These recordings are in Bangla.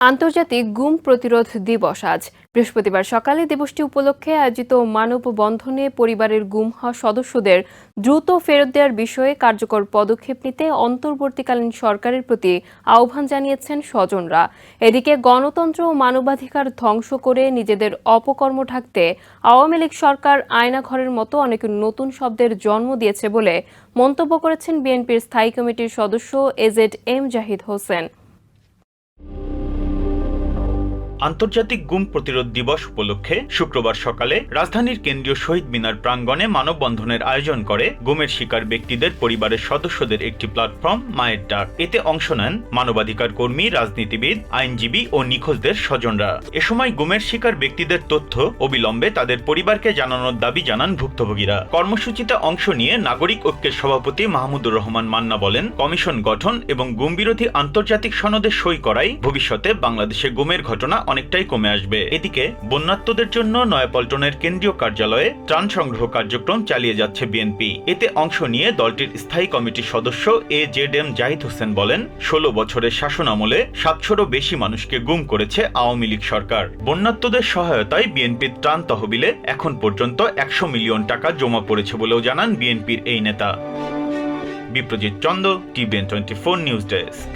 আন্তর্জাতিক গুম প্রতিরোধ দিবস আজ বৃহস্পতিবার সকালে দিবসটি উপলক্ষে আয়োজিত মানববন্ধনে পরিবারের গুম হওয়া সদস্যদের দ্রুত ফেরত দেওয়ার বিষয়ে কার্যকর পদক্ষেপ নিতে অন্তর্বর্তীকালীন সরকারের প্রতি আহ্বান জানিয়েছেন স্বজনরা। এদিকে গণতন্ত্র ও মানবাধিকার ধ্বংস করে নিজেদের অপকর্ম ঢাকতে আওয়ামী লীগ সরকার আয়নাঘরের মতো অনেক নতুন শব্দের জন্ম দিয়েছে বলে মন্তব্য করেছেন বিএনপির স্থায়ী কমিটির সদস্য এজেড জাহিদ হোসেন। আন্তর্জাতিক গুম প্রতিরোধ দিবস উপলক্ষে শুক্রবার সকালে রাজধানীর কেন্দ্রীয় শহীদ মিনার প্রাঙ্গণে মানববন্ধনের আয়োজন করে গুমের শিকার ব্যক্তিদের পরিবারের সদস্যদের একটি প্ল্যাটফর্ম মায়ের ডাক। এতে অংশ নেন মানবাধিকার কর্মী, রাজনীতিবিদ, আইনজীবী ও নিখোঁজদের স্বজনরা। এ সময় গুমের শিকার ব্যক্তিদের তথ্য অবিলম্বে তাদের পরিবারকে জানানোর দাবি জানান ভুক্তভোগীরা। কর্মসূচিতে অংশ নিয়ে নাগরিক ঐক্যের সভাপতি মাহমুদুর রহমান মান্না বলেন, কমিশন গঠন এবং গুম বিরোধী আন্তর্জাতিক সনদে সই করায় ভবিষ্যতে বাংলাদেশে গুমের ঘটনা অনেকটাই কমে আসবে। এদিকে বন্যার্তদের জন্য নয়াপল্টনের কেন্দ্রীয় কার্যালয়ে ত্রাণ সংগ্রহ কার্যক্রম চালিয়ে যাচ্ছে বিএনপি। এতে অংশ নিয়ে দলটির স্থায়ী কমিটির সদস্য এজেড জাহিদ হোসেন বলেন, ১৬ বছরের শাসন আমলে ৭০০রও বেশি মানুষকে গুম করেছে আওয়ামী লীগ সরকার। বন্যার্তদের সহায়তায় বিএনপির ত্রাণ তহবিলে এখন পর্যন্ত ১০০ মিলিয়ন টাকা জমা পড়েছে বলেও জানান বিএনপির এই নেতা। Biprojit Chanda, TVN 24 news desk.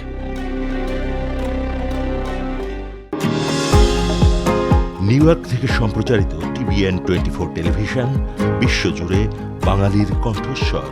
New York থেকে সম্প্রচারিত টিভিএন 24 টেলিভিশন বিশ্বজুড়ে বাঙালির কণ্ঠস্বর।